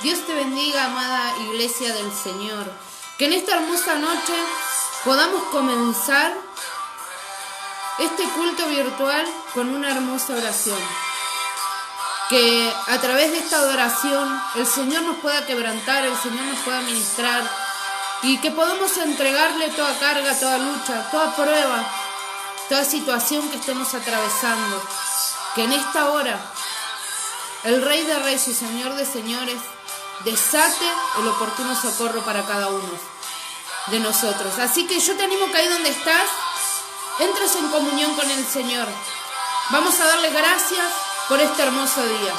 Dios te bendiga, amada Iglesia del Señor. Que en esta hermosa noche podamos comenzar este culto virtual con una hermosa oración. Que a través de esta adoración el Señor nos pueda quebrantar, el Señor nos pueda ministrar y que podamos entregarle toda carga, toda lucha, toda prueba, toda situación que estemos atravesando. Que en esta hora el Rey de Reyes y Señor de Señores desate el oportuno socorro para cada uno de nosotros. Así que yo te animo que ahí donde estás, entres en comunión con el Señor. Vamos a darle gracias por este hermoso día.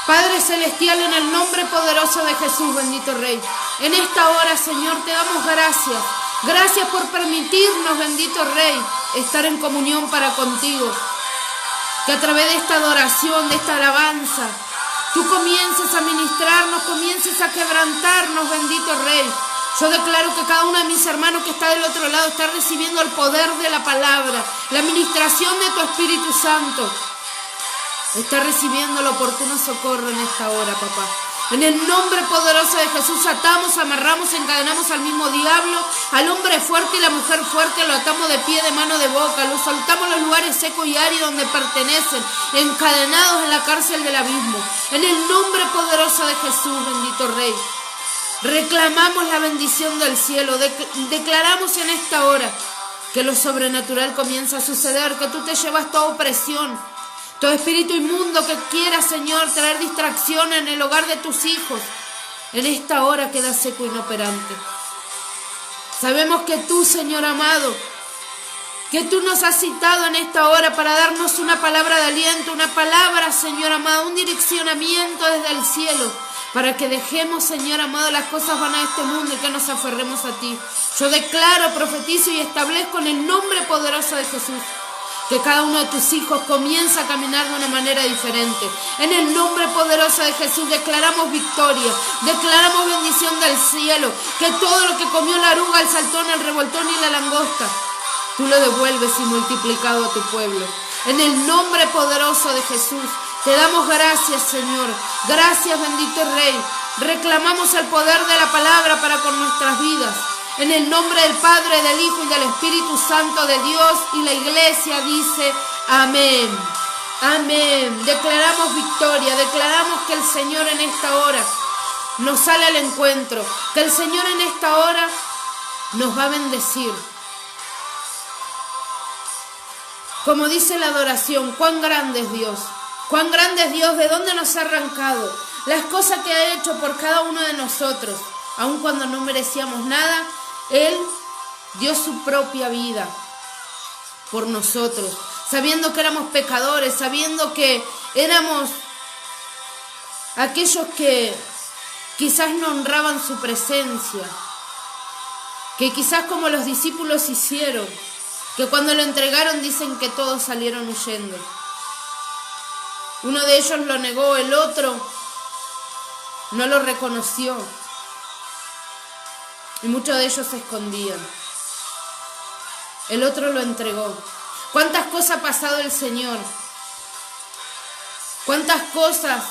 Padre Celestial, en el nombre poderoso de Jesús, bendito Rey, en esta hora, Señor, te damos gracias. Gracias por permitirnos, bendito Rey, estar en comunión para contigo. Que a través de esta adoración, de esta alabanza, tú comiences a ministrarnos, comiences a quebrantarnos, bendito Rey. Yo declaro que cada uno de mis hermanos que está del otro lado está recibiendo el poder de la palabra, la administración de tu Espíritu Santo. Está recibiendo el oportuno socorro en esta hora, papá. En el nombre poderoso de Jesús atamos, amarramos, encadenamos al mismo diablo, al hombre fuerte y la mujer fuerte, lo atamos de pie, de mano, de boca, lo soltamos en los lugares secos y áridos donde pertenecen, encadenados en la cárcel del abismo. En el nombre poderoso de Jesús, bendito Rey. Reclamamos la bendición del cielo, declaramos en esta hora que lo sobrenatural comienza a suceder, que tú te llevas toda opresión, todo espíritu inmundo que quiera, Señor, traer distracción en el hogar de tus hijos, en esta hora queda seco e inoperante. Sabemos que tú, Señor amado, que tú nos has citado en esta hora para darnos una palabra de aliento, una palabra, Señor amado, un direccionamiento desde el cielo, para que dejemos, Señor amado, las cosas vanas de este mundo y que nos aferremos a ti. Yo declaro, profetizo y establezco en el nombre poderoso de Jesús que cada uno de tus hijos comienza a caminar de una manera diferente. En el nombre poderoso de Jesús declaramos victoria, declaramos bendición del cielo, que todo lo que comió la oruga, el saltón, el revoltón y la langosta, tú lo devuelves y multiplicado a tu pueblo. En el nombre poderoso de Jesús te damos gracias, Señor. Gracias, bendito Rey. Reclamamos el poder de la palabra para con nuestras vidas. En el nombre del Padre, del Hijo y del Espíritu Santo de Dios, y la Iglesia dice amén. Amén. Declaramos victoria, declaramos que el Señor en esta hora nos sale al encuentro, que el Señor en esta hora nos va a bendecir. Como dice la adoración, cuán grande es Dios. Cuán grande es Dios, de dónde nos ha arrancado, las cosas que ha hecho por cada uno de nosotros. Aun cuando no merecíamos nada, Él dio su propia vida por nosotros, sabiendo que éramos pecadores, sabiendo que éramos aquellos que quizás no honraban su presencia, que quizás como los discípulos hicieron, que cuando lo entregaron dicen que todos salieron huyendo. Uno de ellos lo negó, el otro no lo reconoció. Y muchos de ellos se escondían. El otro lo entregó. ¿Cuántas cosas ha pasado el Señor? ¿Cuántas cosas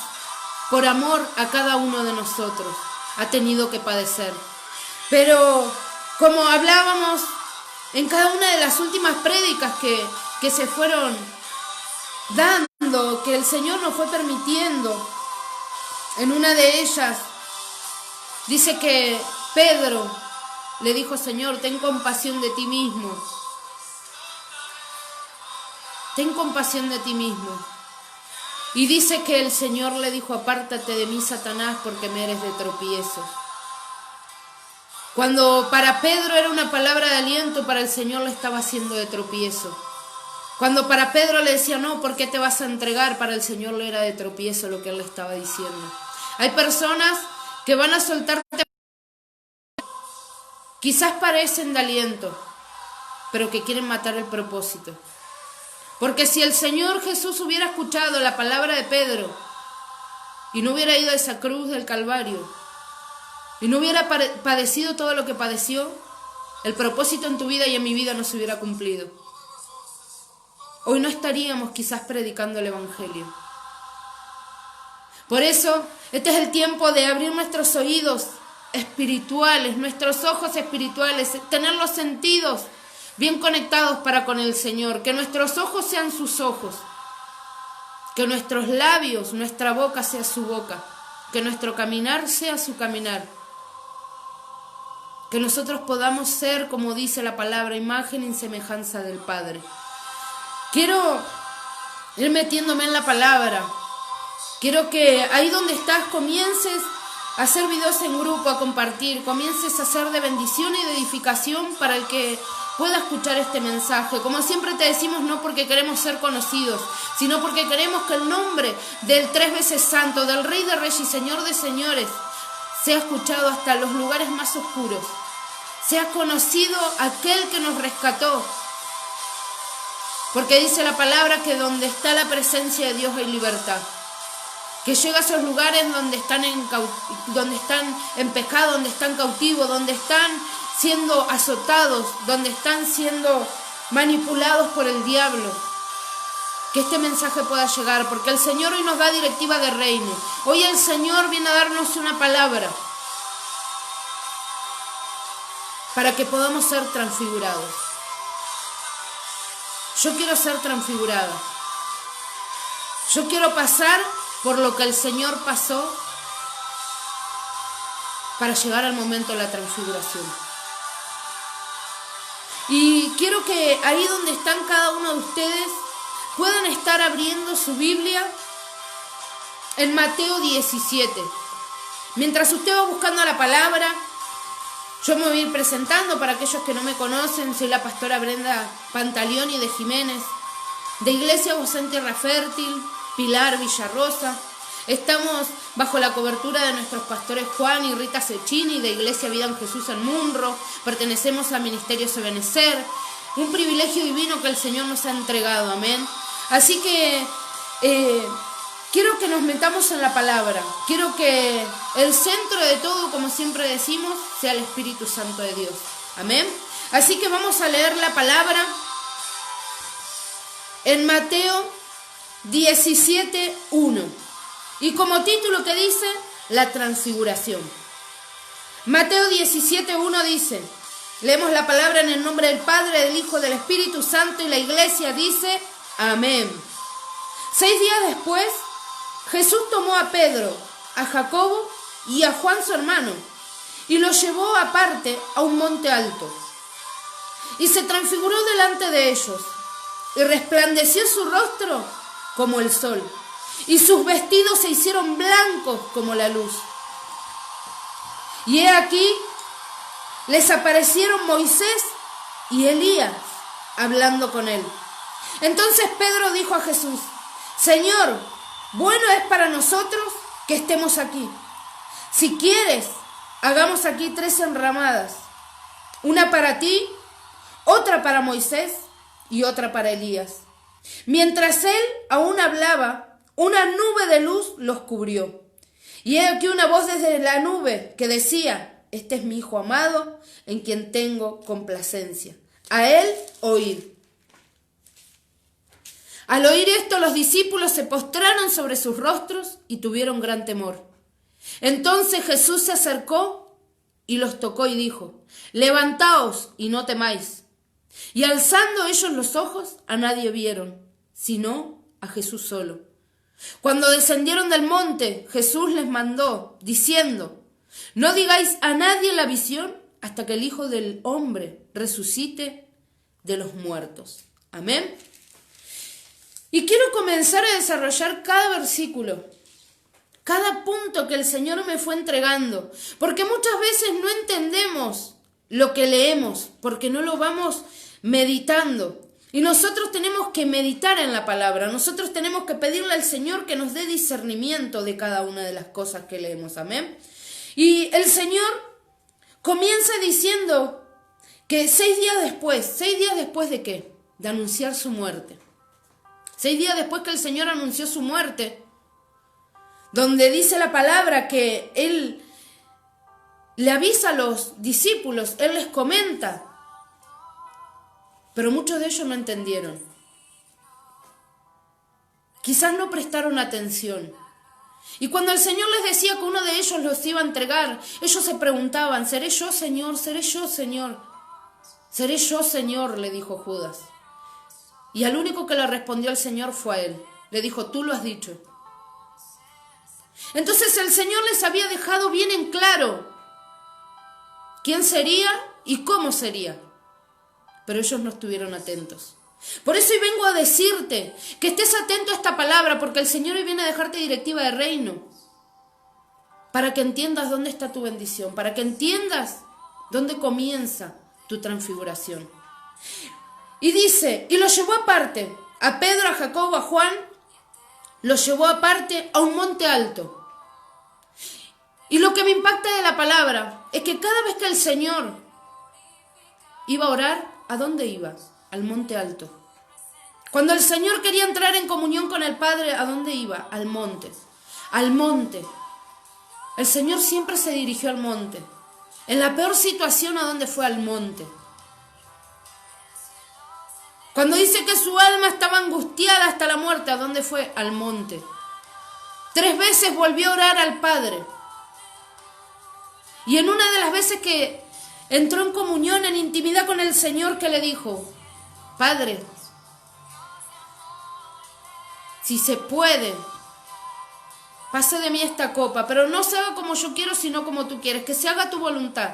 por amor a cada uno de nosotros ha tenido que padecer? Pero como hablábamos en cada una de las últimas prédicas que se fueron dando, que el Señor nos fue permitiendo, en una de ellas dice que Pedro le dijo: Señor, ten compasión de ti mismo. Ten compasión de ti mismo. Y dice que el Señor le dijo: apártate de mí, Satanás, porque me eres de tropiezo. Cuando para Pedro era una palabra de aliento, para el Señor le estaba haciendo de tropiezo. Cuando para Pedro le decía: no, ¿por qué te vas a entregar?, para el Señor le era de tropiezo lo que él le estaba diciendo. Hay personas que van a soltarte, quizás parecen de aliento, pero que quieren matar el propósito. Porque si el Señor Jesús hubiera escuchado la palabra de Pedro y no hubiera ido a esa cruz del Calvario y no hubiera padecido todo lo que padeció, el propósito en tu vida y en mi vida no se hubiera cumplido. Hoy no estaríamos quizás predicando el Evangelio. Por eso, este es el tiempo de abrir nuestros oídos espirituales, nuestros ojos espirituales, tener los sentidos bien conectados para con el Señor, que nuestros ojos sean sus ojos, que nuestros labios, nuestra boca sea su boca, que nuestro caminar sea su caminar, que nosotros podamos ser, como dice la palabra, imagen y semejanza del Padre. Quiero ir metiéndome en la palabra. Quiero que ahí donde estás comiences a hacer videos en grupo, a compartir, comiences a hacer de bendición y de edificación para el que pueda escuchar este mensaje. Como siempre te decimos, no porque queremos ser conocidos, sino porque queremos que el nombre del 3 veces santo, del Rey de Reyes y Señor de Señores, sea escuchado hasta los lugares más oscuros. Sea conocido aquel que nos rescató. Porque dice la palabra que donde está la presencia de Dios hay libertad. Que llega a esos lugares donde están en pecado, donde están cautivos, donde están siendo azotados, donde están siendo manipulados por el diablo. Que este mensaje pueda llegar, porque el Señor hoy nos da directiva de reino. Hoy el Señor viene a darnos una palabra para que podamos ser transfigurados. Yo quiero ser transfigurada. Yo quiero pasar por lo que el Señor pasó para llegar al momento de la transfiguración. Y quiero que ahí donde están cada uno de ustedes puedan estar abriendo su Biblia en Mateo 17. Mientras usted va buscando la palabra, yo me voy a ir presentando para aquellos que no me conocen. Soy la pastora Brenda Pantaleoni de Jiménez, de Iglesia Voz en Tierra Fértil, Pilar, Villarrosa. Estamos bajo la cobertura de nuestros pastores Juan y Rita Cecchini, de Iglesia Vida en Jesús en Munro. Pertenecemos al Ministerio Sebenecer, un privilegio divino que el Señor nos ha entregado, amén. Así que quiero que nos metamos en la palabra. Quiero que el centro de todo, como siempre decimos, sea el Espíritu Santo de Dios, amén. Así que vamos a leer la palabra en Mateo 17:1. Y como título que dice, la transfiguración. Mateo 17:1 dice, leemos la palabra en el nombre del Padre, del Hijo, del Espíritu Santo, y la iglesia dice, amén. 6 días después, Jesús tomó a Pedro, a Jacobo y a Juan su hermano, y los llevó aparte a un monte alto. Y se transfiguró delante de ellos, y resplandeció su rostro como el sol, y sus vestidos se hicieron blancos como la luz. Y he aquí, les aparecieron Moisés y Elías hablando con él. Entonces Pedro dijo a Jesús, Señor, bueno es para nosotros que estemos aquí. Si quieres, hagamos aquí 3 enramadas, una para ti, otra para Moisés y otra para Elías. Mientras él aún hablaba, una nube de luz los cubrió. Y he aquí una voz desde la nube que decía, este es mi Hijo amado, en quien tengo complacencia. A él oíd. Al oír esto, los discípulos se postraron sobre sus rostros y tuvieron gran temor. Entonces Jesús se acercó y los tocó y dijo, levantaos y no temáis. Y alzando ellos los ojos, a nadie vieron, sino a Jesús solo. Cuando descendieron del monte, Jesús les mandó, diciendo, no digáis a nadie la visión hasta que el Hijo del Hombre resucite de los muertos. Amén. Y quiero comenzar a desarrollar cada versículo, cada punto que el Señor me fue entregando, porque muchas veces no entendemos lo que leemos, porque no lo vamos meditando. Y nosotros tenemos que meditar en la palabra, nosotros tenemos que pedirle al Señor que nos dé discernimiento de cada una de las cosas que leemos, amén. Y el Señor comienza diciendo que 6 días después ¿de qué? De anunciar su muerte. 6 días después que el Señor anunció su muerte, donde dice la palabra que Él le avisa a los discípulos, Él les comenta, pero muchos de ellos no entendieron. Quizás no prestaron atención. Y cuando el Señor les decía que uno de ellos los iba a entregar, ellos se preguntaban, ¿seré yo, Señor? ¿Seré yo, Señor? ¿Seré yo, Señor?, le dijo Judas. Y al único que le respondió el Señor fue a él. Le dijo, tú lo has dicho. Entonces el Señor les había dejado bien en claro quién sería y cómo sería. Pero ellos no estuvieron atentos. Por eso hoy vengo a decirte que estés atento a esta palabra, porque el Señor hoy viene a dejarte directiva de reino. Para que entiendas dónde está tu bendición, para que entiendas dónde comienza tu transfiguración. Y dice, y lo llevó aparte, a Pedro, a Jacobo, a Juan, lo llevó aparte a un monte alto. Y lo que me impacta de la palabra es que cada vez que el Señor iba a orar, ¿a dónde iba? Al monte alto. Cuando el Señor quería entrar en comunión con el Padre, ¿a dónde iba? Al monte. Al monte. El Señor siempre se dirigió al monte. En la peor situación, ¿a dónde fue? Al monte. Cuando dice que su alma estaba angustiada hasta la muerte, ¿a dónde fue? Al monte. 3 veces volvió a orar al Padre. Y en una de las veces que entró en comunión, en intimidad con el Señor, que le dijo, Padre, si se puede, pase de mí esta copa, pero no se haga como yo quiero, sino como tú quieres, que se haga tu voluntad.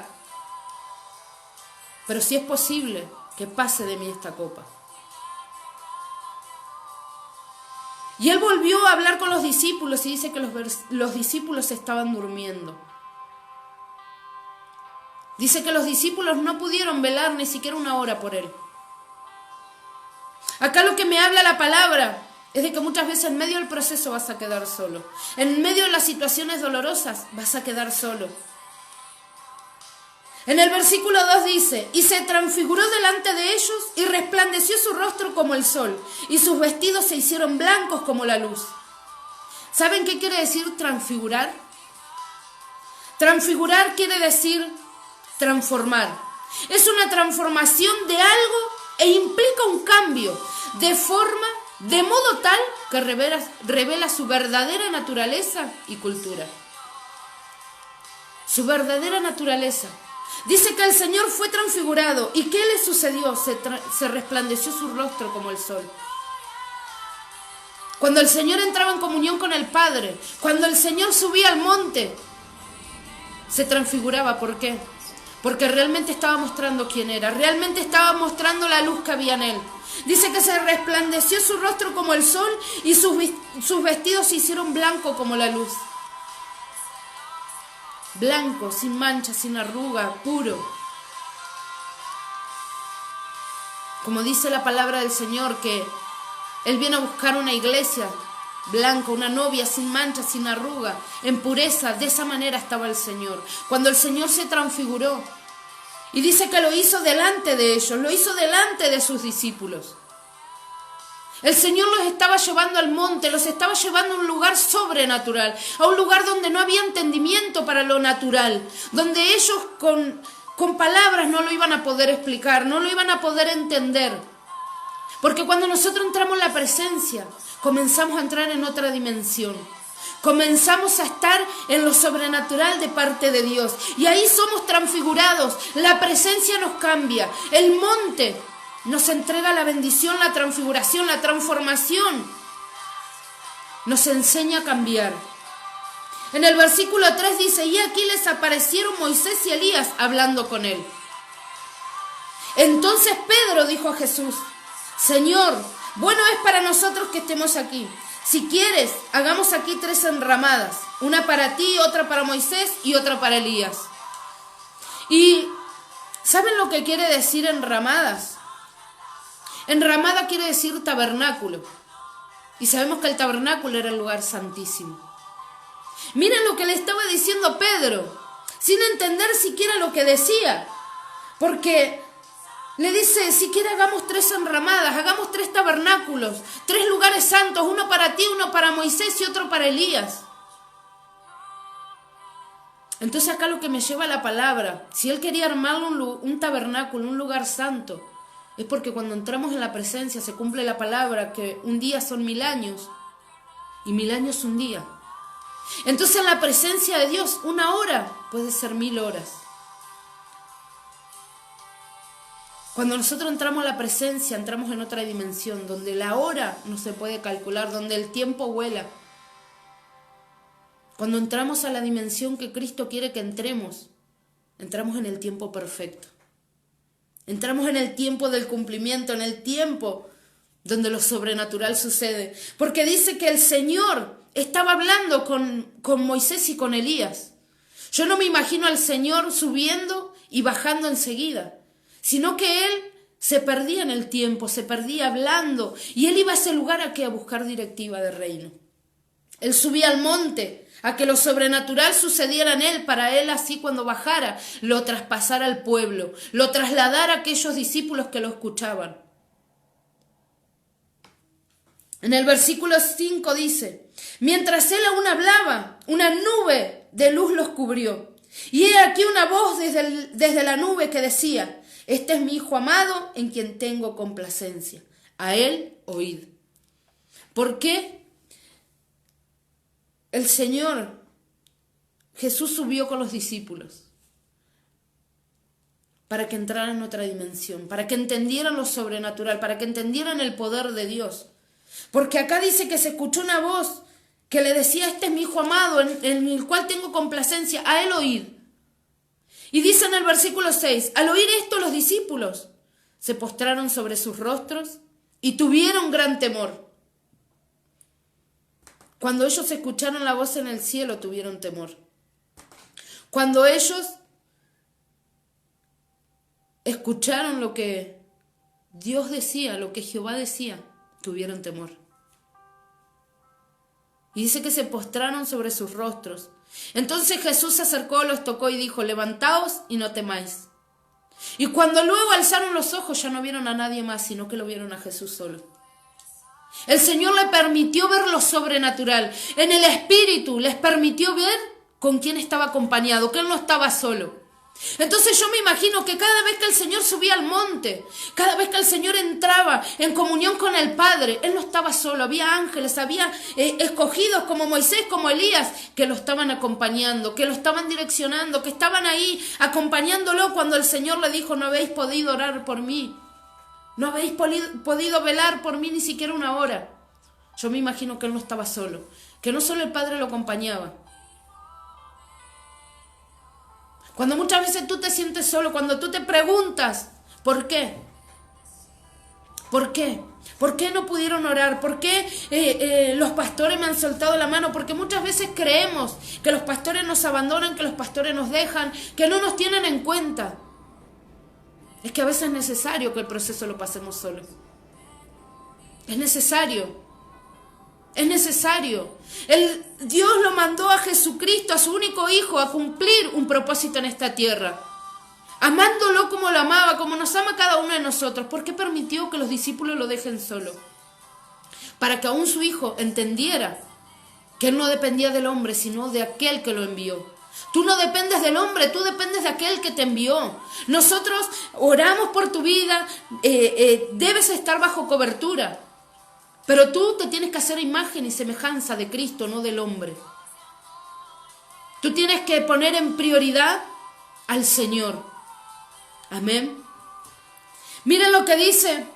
Pero si es posible, que pase de mí esta copa. Y él volvió a hablar con los discípulos y dice que los discípulos estaban durmiendo. Dice que los discípulos no pudieron velar ni siquiera 1 hora por él. Acá lo que me habla la palabra es de que muchas veces en medio del proceso vas a quedar solo. En medio de las situaciones dolorosas vas a quedar solo. En el versículo 2 dice, y se transfiguró delante de ellos y resplandeció su rostro como el sol, y sus vestidos se hicieron blancos como la luz. ¿Saben qué quiere decir transfigurar? Transfigurar quiere decir transformar. Es una transformación de algo e implica un cambio de forma, de modo tal que revela su verdadera naturaleza y cultura. Su verdadera naturaleza. Dice que el Señor fue transfigurado. ¿Y qué le sucedió? Se resplandeció su rostro como el sol. Cuando el Señor entraba en comunión con el Padre, cuando el Señor subía al monte, se transfiguraba. ¿Por qué? Porque realmente estaba mostrando quién era, realmente estaba mostrando la luz que había en él. Dice que se resplandeció su rostro como el sol y sus vestidos se hicieron blancos como la luz. Blanco, sin mancha, sin arruga, puro. Como dice la palabra del Señor, que Él viene a buscar una iglesia blanca, una novia sin mancha, sin arruga, en pureza. De esa manera estaba el Señor. Cuando el Señor se transfiguró, y dice que lo hizo delante de ellos, lo hizo delante de sus discípulos. El Señor los estaba llevando al monte, los estaba llevando a un lugar sobrenatural, a un lugar donde no había entendimiento para lo natural, donde ellos con palabras no lo iban a poder explicar, no lo iban a poder entender. Porque cuando nosotros entramos en la presencia, comenzamos a entrar en otra dimensión. Comenzamos a estar en lo sobrenatural de parte de Dios. Y ahí somos transfigurados, la presencia nos cambia, el monte nos entrega la bendición, la transfiguración, la transformación. Nos enseña a cambiar. En el versículo 3 dice, y aquí les aparecieron Moisés y Elías hablando con él. Entonces Pedro dijo a Jesús, Señor, bueno es para nosotros que estemos aquí. Si quieres, hagamos aquí 3 enramadas. Una para ti, otra para Moisés y otra para Elías. ¿Y saben lo que quiere decir enramadas? Enramada quiere decir tabernáculo. Y sabemos que el tabernáculo era el lugar santísimo. Miren lo que le estaba diciendo Pedro, sin entender siquiera lo que decía. Porque le dice, si quiere hagamos 3 enramadas, hagamos 3 tabernáculos, 3 lugares santos, uno para ti, uno para Moisés y otro para Elías. Entonces acá lo que me lleva a la palabra, si él quería armar un tabernáculo, un lugar santo, es porque cuando entramos en la presencia se cumple la palabra que un día son 1000 años y 1000 años un día. Entonces en la presencia de Dios, 1 hora puede ser 1000 horas. Cuando nosotros entramos a la presencia, entramos en otra dimensión, donde la hora no se puede calcular, donde el tiempo vuela. Cuando entramos a la dimensión que Cristo quiere que entremos, entramos en el tiempo perfecto. Entramos en el tiempo del cumplimiento, en el tiempo donde lo sobrenatural sucede. Porque dice que el Señor estaba hablando con Moisés y con Elías. Yo no me imagino al Señor subiendo y bajando enseguida, sino que Él se perdía en el tiempo, se perdía hablando, y Él iba a ese lugar a buscar directiva de reino. Él subía al monte a que lo sobrenatural sucediera en Él, para Él así cuando bajara lo traspasara al pueblo, lo trasladara a aquellos discípulos que lo escuchaban. En el versículo 5 dice: mientras Él aún hablaba, una nube de luz los cubrió. Y he aquí una voz desde la nube que decía: este es mi Hijo amado, en quien tengo complacencia. A Él oíd. ¿Por qué el Señor Jesús subió con los discípulos? Para que entraran en otra dimensión, para que entendieran lo sobrenatural, para que entendieran el poder de Dios. Porque acá dice que se escuchó una voz que le decía: este es mi Hijo amado, en el cual tengo complacencia, a Él oíd. Y dice en el versículo 6, al oír esto los discípulos se postraron sobre sus rostros y tuvieron gran temor. Cuando ellos escucharon la voz en el cielo, tuvieron temor. Cuando ellos escucharon lo que Dios decía, lo que Jehová decía, tuvieron temor. Y dice que se postraron sobre sus rostros. Entonces Jesús se acercó, los tocó y dijo: levantaos y no temáis. Y cuando luego alzaron los ojos, ya no vieron a nadie más, sino que lo vieron a Jesús solo. El Señor le permitió ver lo sobrenatural. En el Espíritu les permitió ver con quién estaba acompañado, que Él no estaba solo. Entonces yo me imagino que cada vez que el Señor subía al monte, cada vez que el Señor entraba en comunión con el Padre, Él no estaba solo, había ángeles, había escogidos como Moisés, como Elías, que lo estaban acompañando, que lo estaban direccionando, que estaban ahí acompañándolo cuando el Señor le dijo: no habéis podido orar por mí, no habéis podido velar por mí ni siquiera 1 hora. Yo me imagino que Él no estaba solo, que no solo el Padre lo acompañaba. Cuando muchas veces tú te sientes solo, cuando tú te preguntas, ¿por qué? ¿Por qué? ¿Por qué no pudieron orar? ¿Por qué los pastores me han soltado la mano? Porque muchas veces creemos que los pastores nos abandonan, que los pastores nos dejan, que no nos tienen en cuenta. Es que a veces es necesario que el proceso lo pasemos solo. Es necesario. Es necesario. Dios lo mandó a Jesucristo, a su único Hijo, a cumplir un propósito en esta tierra. Amándolo como lo amaba, como nos ama cada uno de nosotros. ¿Por qué permitió que los discípulos lo dejen solo? Para que aún su Hijo entendiera que Él no dependía del hombre, sino de aquel que lo envió. Tú no dependes del hombre, tú dependes de aquel que te envió. Nosotros oramos por tu vida, debes estar bajo cobertura. Pero tú te tienes que hacer imagen y semejanza de Cristo, no del hombre. Tú tienes que poner en prioridad al Señor. Amén. Miren lo que dice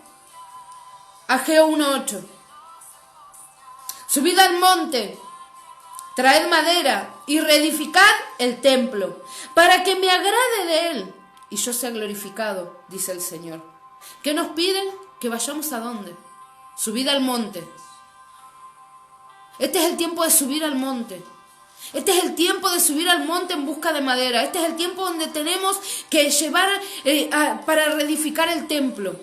Ageo 1:8. Subid al monte, traed madera y reedificad el templo, para que me agrade de él y yo sea glorificado, dice el Señor. ¿Qué nos piden? Que vayamos a dónde. Subid al monte. Este es el tiempo de subir al monte. Este es el tiempo de subir al monte en busca de madera. Este es el tiempo donde tenemos que llevar para reedificar el templo.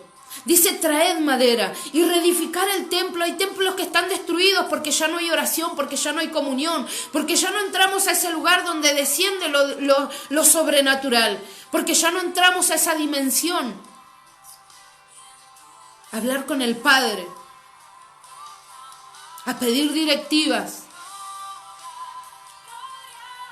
Dice: traed madera y reedificar el templo. Hay templos que están destruidos porque ya no hay oración, porque ya no hay comunión, porque ya no entramos a ese lugar donde desciende lo sobrenatural, porque ya no entramos a esa dimensión. Hablar con el Padre, a pedir directivas.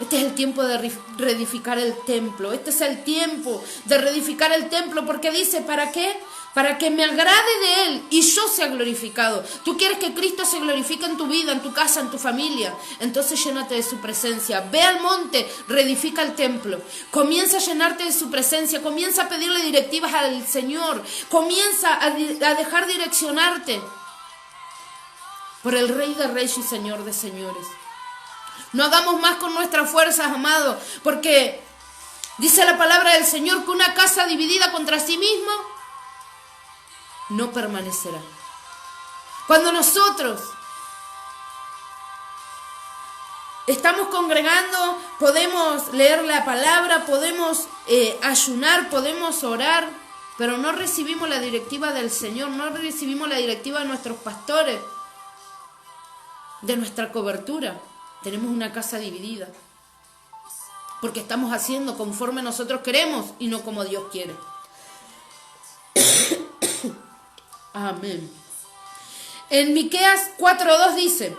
Este es el tiempo de reedificar el templo. Este es el tiempo de reedificar el templo, porque dice: ¿para qué? para que me agrade de Él y yo sea glorificado. Tú quieres que Cristo se glorifique en tu vida, en tu casa, en tu familia. Entonces llénate de su presencia. Ve al monte, reedifica el templo. Comienza a llenarte de su presencia. Comienza a pedirle directivas al Señor. Comienza a dejar direccionarte por el Rey de Reyes y Señor de Señores. No hagamos más con nuestras fuerzas, amados, porque dice la palabra del Señor que una casa dividida contra sí misma no permanecerá. Cuando nosotros estamos congregando, podemos leer la palabra, podemos ayunar, podemos orar, pero no recibimos la directiva del Señor, no recibimos la directiva de nuestros pastores, de nuestra cobertura. Tenemos una casa dividida, porque estamos haciendo conforme nosotros queremos y no como Dios quiere. Amén. En Miqueas 4:2 dice: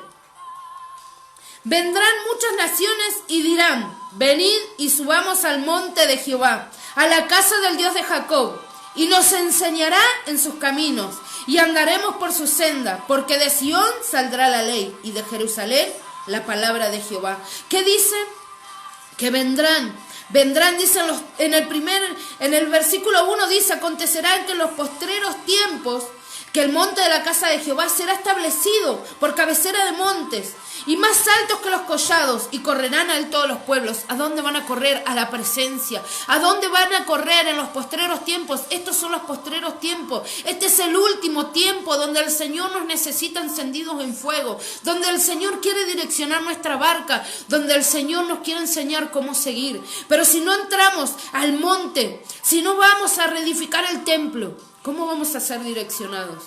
vendrán muchas naciones y dirán: venid y subamos al monte de Jehová, a la casa del Dios de Jacob, y nos enseñará en sus caminos, y andaremos por su senda, porque de Sión saldrá la ley, y de Jerusalén la palabra de Jehová. ¿Qué dice? Que vendrán, dice en el versículo 1 dice: acontecerá que en los postreros tiempos que el monte de la casa de Jehová será establecido por cabecera de montes y más altos que los collados, y correrán a él todos los pueblos. ¿A dónde van a correr? A la presencia. ¿A dónde van a correr en los postreros tiempos? Estos son los postreros tiempos. Este es el último tiempo donde el Señor nos necesita encendidos en fuego, donde el Señor quiere direccionar nuestra barca, donde el Señor nos quiere enseñar cómo seguir. Pero si no entramos al monte, si no vamos a reedificar el templo, ¿cómo vamos a ser direccionados?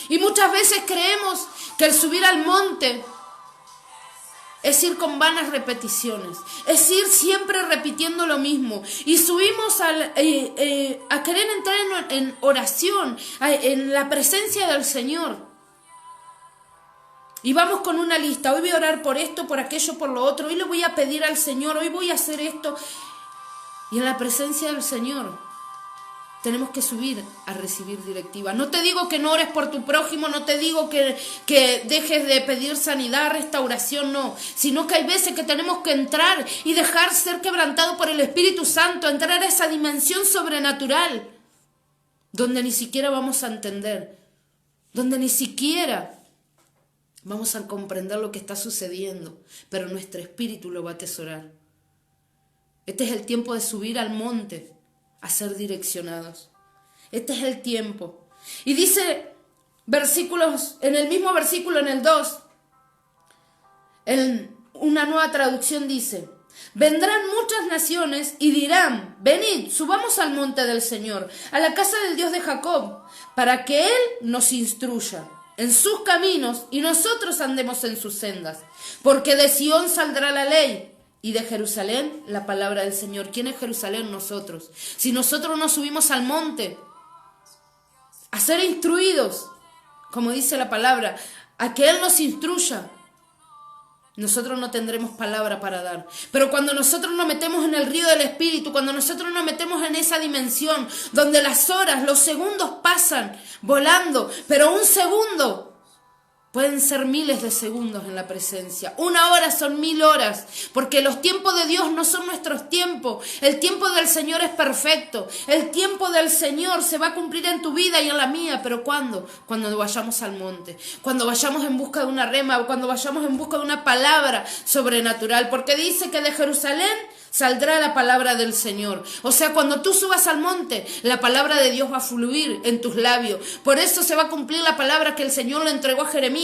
Y muchas veces creemos que el subir al monte es ir con vanas repeticiones, es ir siempre repitiendo lo mismo. Y subimos a querer entrar en oración, en la presencia del Señor. Y vamos con una lista: hoy voy a orar por esto, por aquello, por lo otro, hoy le voy a pedir al Señor, hoy voy a hacer esto. Y en la presencia del Señor tenemos que subir a recibir directiva. No te digo que no ores por tu prójimo, no te digo que dejes de pedir sanidad, restauración, no. Sino que hay veces que tenemos que entrar y dejar ser quebrantado por el Espíritu Santo, entrar a esa dimensión sobrenatural, donde ni siquiera vamos a entender, donde ni siquiera vamos a comprender lo que está sucediendo, pero nuestro espíritu lo va a atesorar. Este es el tiempo de subir al monte a ser direccionados. Este es el tiempo. Y dice en el mismo versículo, en el 2, en una nueva traducción dice: vendrán muchas naciones y dirán: venid, subamos al monte del Señor, a la casa del Dios de Jacob, para que Él nos instruya en sus caminos y nosotros andemos en sus sendas. Porque de Sión saldrá la ley, y de Jerusalén la palabra del Señor. ¿Quién es Jerusalén? Nosotros. Si nosotros no subimos al monte a ser instruidos, como dice la palabra, a que Él nos instruya, nosotros no tendremos palabra para dar. Pero cuando nosotros nos metemos en el río del Espíritu, cuando nosotros nos metemos en esa dimensión donde las horas, los segundos pasan volando, pero un segundo pueden ser miles de segundos en la presencia. Una hora son 1000 horas, porque los tiempos de Dios no son nuestros tiempos. El tiempo del Señor es perfecto. El tiempo del Señor se va a cumplir en tu vida y en la mía. ¿Pero cuándo? Cuando vayamos al monte, cuando vayamos en busca de una rema, cuando vayamos en busca de una palabra sobrenatural, porque dice que de Jerusalén saldrá la palabra del Señor. O sea, cuando tú subas al monte, la palabra de Dios va a fluir en tus labios. Por eso se va a cumplir la palabra que el Señor le entregó a Jeremías.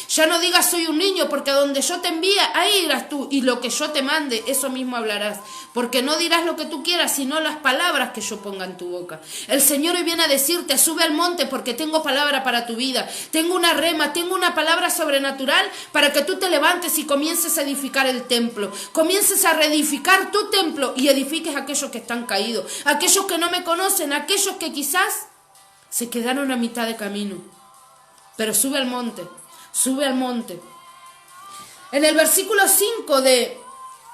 Ya no digas soy un niño, porque a donde yo te envíe, ahí irás tú, y lo que yo te mande, eso mismo hablarás. Porque no dirás lo que tú quieras, sino las palabras que yo ponga en tu boca. El Señor hoy viene a decirte: sube al monte, porque tengo palabra para tu vida. Tengo una rema, tengo una palabra sobrenatural para que tú te levantes y comiences a edificar el templo. Comiences a reedificar tu templo y edifiques a aquellos que están caídos, aquellos que no me conocen, aquellos que quizás se quedaron a mitad de camino. Pero sube al monte, sube al monte. En el versículo 5 de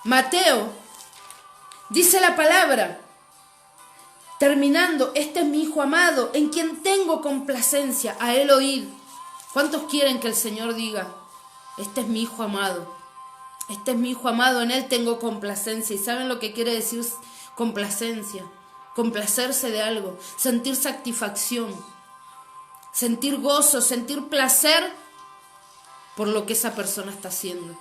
Mateo dice la palabra: Terminando, este es mi Hijo amado, en quien tengo complacencia, a Él oíd. ¿Cuántos quieren que el Señor diga, este es mi Hijo amado? Este es mi Hijo amado, en Él tengo complacencia. ¿Y saben lo que quiere decir complacencia? Complacerse de algo, sentir satisfacción, sentir gozo, sentir placer por lo que esa persona está haciendo.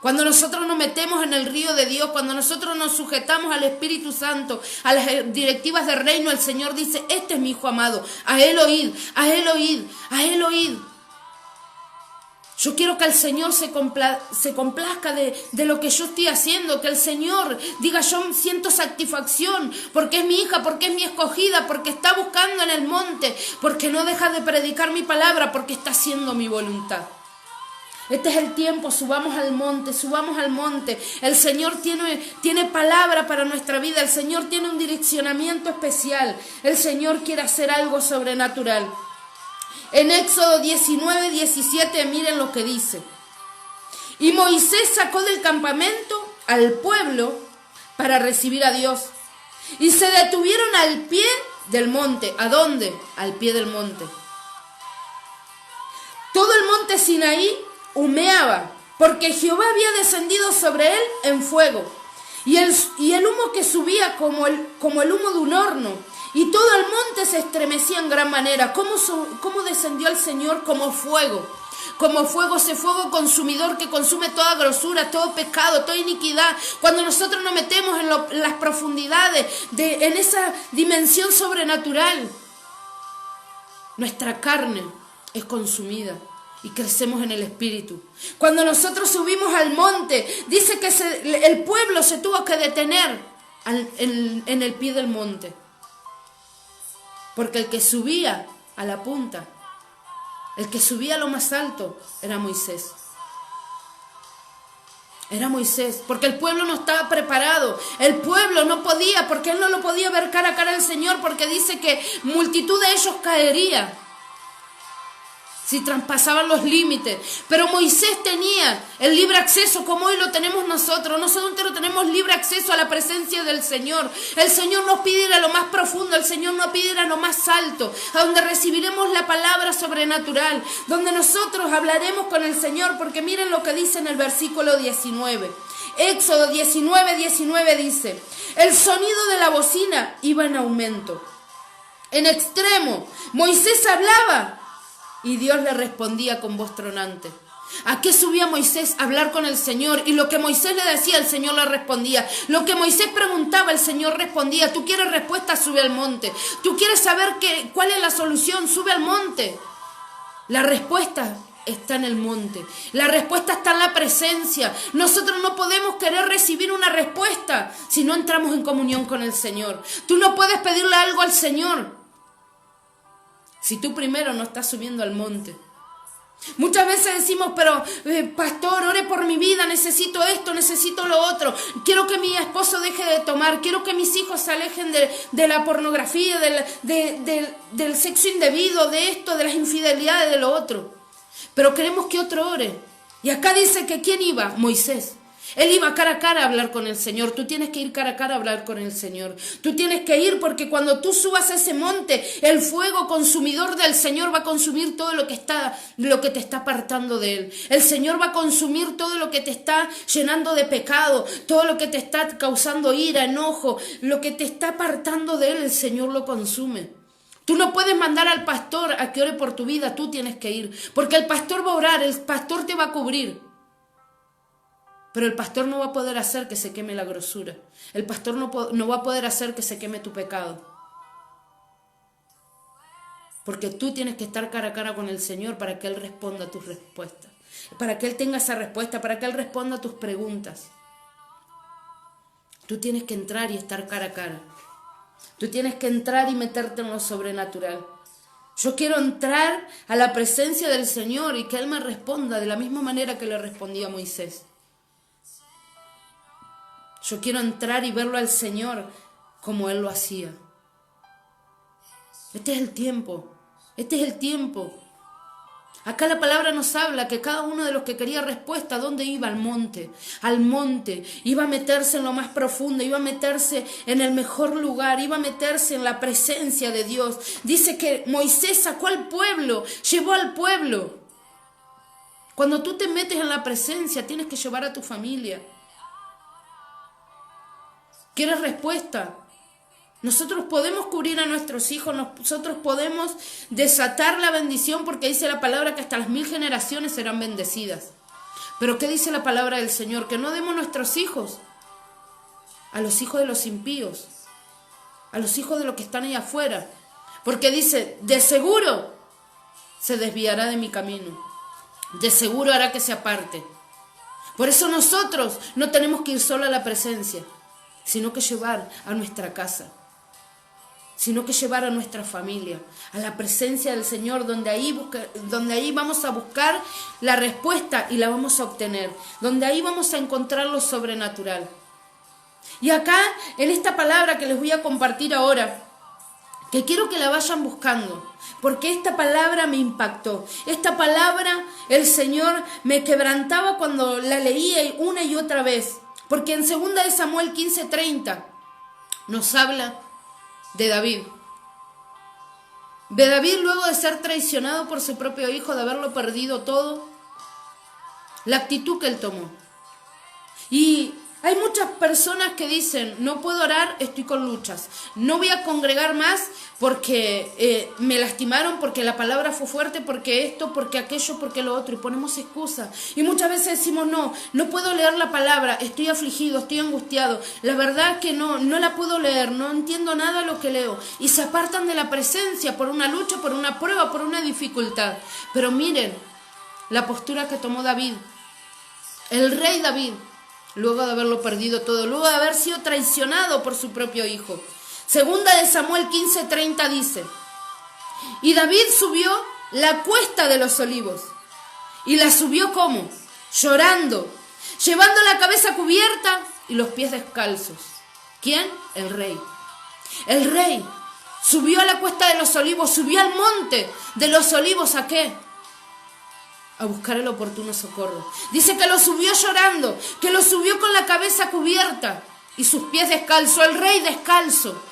Cuando nosotros nos metemos en el río de Dios, cuando nosotros nos sujetamos al Espíritu Santo, a las directivas del reino, el Señor dice, este es mi Hijo amado, a Él oíd, a Él oíd, a Él oíd. Yo quiero que el Señor se complazca de lo que yo estoy haciendo, que el Señor diga, yo siento satisfacción, porque es mi hija, porque es mi escogida, porque está buscando en el monte, porque no deja de predicar mi palabra, porque está haciendo mi voluntad. Este es el tiempo, subamos al monte, subamos al monte. El Señor tiene palabra para nuestra vida, el Señor tiene un direccionamiento especial, el Señor quiere hacer algo sobrenatural. En Éxodo 19, 17, miren lo que dice. Y Moisés sacó del campamento al pueblo para recibir a Dios. Y se detuvieron al pie del monte. ¿A dónde? Al pie del monte. Todo el monte Sinaí humeaba, porque Jehová había descendido sobre él en fuego, y el humo que subía como el humo de un horno, y todo el monte se estremecía en gran manera. ¿Cómo descendió el Señor? Como fuego, ese fuego consumidor que consume toda grosura, todo pecado, toda iniquidad. Cuando nosotros nos metemos en las profundidades, en esa dimensión sobrenatural, nuestra carne es consumida y crecemos en el Espíritu. Cuando nosotros subimos al monte, dice que el pueblo se tuvo que detener en el pie del monte. Porque el que subía a la punta, el que subía a lo más alto, era Moisés. Era Moisés, porque el pueblo no estaba preparado. El pueblo no podía, porque él no lo podía ver cara a cara al Señor, porque dice que multitud de ellos caería si traspasaban los límites. Pero Moisés tenía el libre acceso, como hoy lo tenemos nosotros. Nosotros tenemos libre acceso a la presencia del Señor. El Señor nos pide ir a lo más profundo, el Señor nos pide ir a lo más alto, a donde recibiremos la palabra sobrenatural, donde nosotros hablaremos con el Señor, porque miren lo que dice en el versículo 19. Éxodo 19, 19 dice, el sonido de la bocina iba en aumento. En extremo, Moisés hablaba y Dios le respondía con voz tronante. ¿A qué subía Moisés? A hablar con el Señor. Y lo que Moisés le decía, el Señor le respondía. Lo que Moisés preguntaba, el Señor respondía. ¿Tú quieres respuesta? Sube al monte. ¿Tú quieres saber cuál es la solución? Sube al monte. La respuesta está en el monte. La respuesta está en la presencia. Nosotros no podemos querer recibir una respuesta si no entramos en comunión con el Señor. Tú no puedes pedirle algo al Señor si tú primero no estás subiendo al monte. Muchas veces decimos, pero pastor, ore por mi vida, necesito esto, necesito lo otro. Quiero que mi esposo deje de tomar, quiero que mis hijos se alejen de la pornografía, del sexo indebido, de esto, de las infidelidades, de lo otro. Pero queremos que otro ore. Y acá dice que ¿quién iba? Moisés. Él iba cara a cara a hablar con el Señor. Tú tienes que ir cara a cara a hablar con el Señor. Tú tienes que ir, porque cuando tú subas a ese monte, el fuego consumidor del Señor va a consumir todo lo que te está apartando de Él. El Señor va a consumir todo lo que te está llenando de pecado, todo lo que te está causando ira, enojo, lo que te está apartando de Él, el Señor lo consume. Tú no puedes mandar al pastor a que ore por tu vida, tú tienes que ir, porque el pastor va a orar, el pastor te va a cubrir. Pero el pastor no va a poder hacer que se queme la grosura. El pastor no va a poder hacer que se queme tu pecado. Porque tú tienes que estar cara a cara con el Señor para que Él responda a tus respuestas. Para que Él tenga esa respuesta, para que Él responda a tus preguntas. Tú tienes que entrar y estar cara a cara. Tú tienes que entrar y meterte en lo sobrenatural. Yo quiero entrar a la presencia del Señor y que Él me responda de la misma manera que le respondía a Moisés. Yo quiero entrar y verlo al Señor como Él lo hacía. Este es el tiempo. Este es el tiempo. Acá la palabra nos habla que cada uno de los que quería respuesta, ¿a dónde iba? Al monte, iba a meterse en lo más profundo, iba a meterse en el mejor lugar, iba a meterse en la presencia de Dios. Dice que Moisés sacó al pueblo, llevó al pueblo. Cuando tú te metes en la presencia, tienes que llevar a tu familia. ¿Quieres respuesta? Nosotros podemos cubrir a nuestros hijos, nosotros podemos desatar la bendición, porque dice la palabra que hasta las 1000 generaciones serán bendecidas. Pero ¿qué dice la palabra del Señor? Que no demos nuestros hijos a los hijos de los impíos, a los hijos de los que están allá afuera. Porque dice, de seguro se desviará de mi camino, de seguro hará que se aparte. Por eso nosotros no tenemos que ir solo a la presencia, sino que llevar a nuestra casa, sino que llevar a nuestra familia, a la presencia del Señor, donde ahí vamos a buscar la respuesta y la vamos a obtener, donde ahí vamos a encontrar lo sobrenatural. Y acá, en esta palabra que les voy a compartir ahora, que quiero que la vayan buscando, porque esta palabra me impactó. Esta palabra el Señor me quebrantaba cuando la leía una y otra vez, porque en 2 de Samuel 15:30 nos habla de David. De David, luego de ser traicionado por su propio hijo, de haberlo perdido todo, la actitud que él tomó. Y hay muchas personas que dicen, no puedo orar, estoy con luchas. No voy a congregar más porque me lastimaron, porque la palabra fue fuerte, porque esto, porque aquello, porque lo otro. Y ponemos excusas. Y muchas veces decimos, no puedo leer la palabra, estoy afligido, estoy angustiado. La verdad que no la puedo leer, no entiendo nada de lo que leo. Y se apartan de la presencia por una lucha, por una prueba, por una dificultad. Pero miren la postura que tomó David, el rey David, luego de haberlo perdido todo, luego de haber sido traicionado por su propio hijo. 2 de Samuel 15:30 dice, y David subió la cuesta de los olivos. ¿Y la subió cómo? Llorando, llevando la cabeza cubierta y los pies descalzos. ¿Quién? El rey. El rey subió a la cuesta de los olivos, subió al monte de los olivos. ¿A qué? A buscar el oportuno socorro. Dice que lo subió llorando, que lo subió con la cabeza cubierta y sus pies descalzos. El rey descalzo.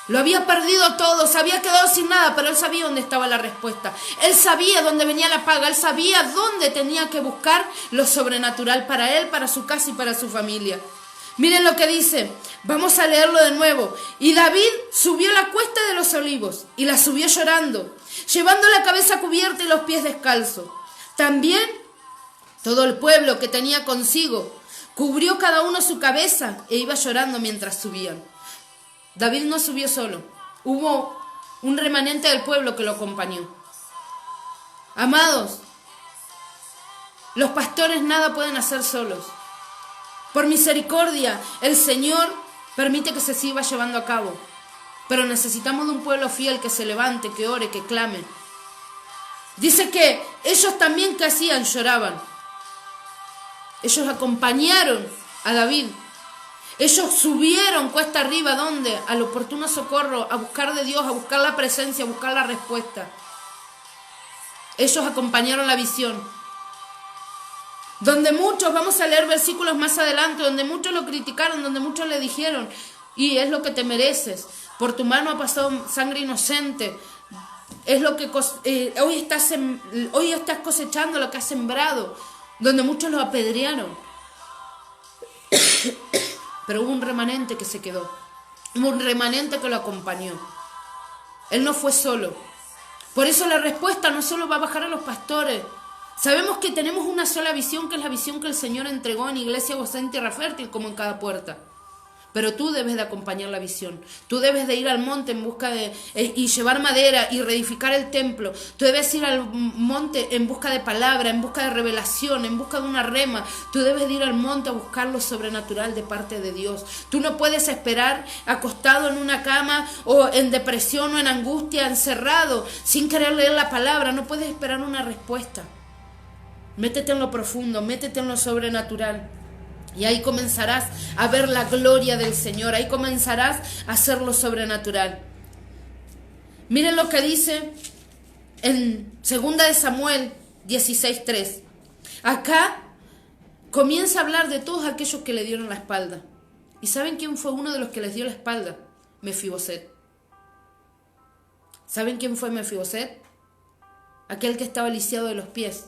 Lo había perdido todo, se había quedado sin nada, pero él sabía dónde estaba la respuesta. Él sabía dónde venía la paga, él sabía dónde tenía que buscar lo sobrenatural para él, para su casa y para su familia. Miren lo que dice, vamos a leerlo de nuevo. Y David subió la cuesta de los olivos y la subió llorando, llevando la cabeza cubierta y los pies descalzos. También todo el pueblo que tenía consigo cubrió cada uno su cabeza e iba llorando mientras subían. David no subió solo, hubo un remanente del pueblo que lo acompañó. Amados, los pastores nada pueden hacer solos. Por misericordia, el Señor permite que se siga llevando a cabo. Pero necesitamos de un pueblo fiel que se levante, que ore, que clame. Dice que ellos también, ¿qué hacían? Lloraban. Ellos acompañaron a David. Ellos subieron cuesta arriba, ¿dónde? Al oportuno socorro, a buscar de Dios, a buscar la presencia, a buscar la respuesta. Ellos acompañaron la visión. Donde muchos, vamos a leer versículos más adelante, donde muchos lo criticaron, donde muchos le dijeron, y es lo que te mereces, por tu mano ha pasado sangre inocente, es lo que hoy estás cosechando lo que has sembrado, donde muchos lo apedrearon. Pero hubo un remanente que se quedó, hubo un remanente que lo acompañó. Él no fue solo. Por eso la respuesta no solo va a bajar a los pastores. Sabemos que tenemos una sola visión, que es la visión que el Señor entregó en Iglesia Gozosa en Tierra Fértil, como en cada puerta. Pero tú debes de acompañar la visión. Tú debes de ir al monte en busca y llevar madera y reedificar el templo. Tú debes ir al monte en busca de palabra, en busca de revelación, en busca de una rema. Tú debes de ir al monte a buscar lo sobrenatural de parte de Dios. Tú no puedes esperar acostado en una cama o en depresión o en angustia, encerrado, sin querer leer la palabra. No puedes esperar una respuesta. Métete en lo profundo, métete en lo sobrenatural. Y ahí comenzarás a ver la gloria del Señor. Ahí comenzarás a hacer lo sobrenatural. Miren lo que dice en Segunda de Samuel 16:3. Acá comienza a hablar de todos aquellos que le dieron la espalda. ¿Y saben quién fue uno de los que les dio la espalda? Mefiboset. ¿Saben quién fue Mefiboset? Aquel que estaba lisiado de los pies.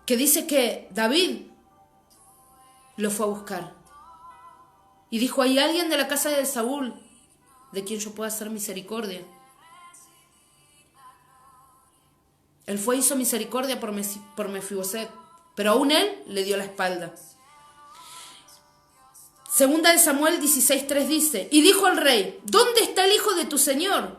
Que dice que David lo fue a buscar. Y dijo, ¿hay alguien de la casa de Saúl de quien yo pueda hacer misericordia? Él fue y hizo misericordia por Mefiboset, pero aún él le dio la espalda. Segunda de Samuel 16:3 dice, y dijo al rey, ¿dónde está el hijo de tu señor?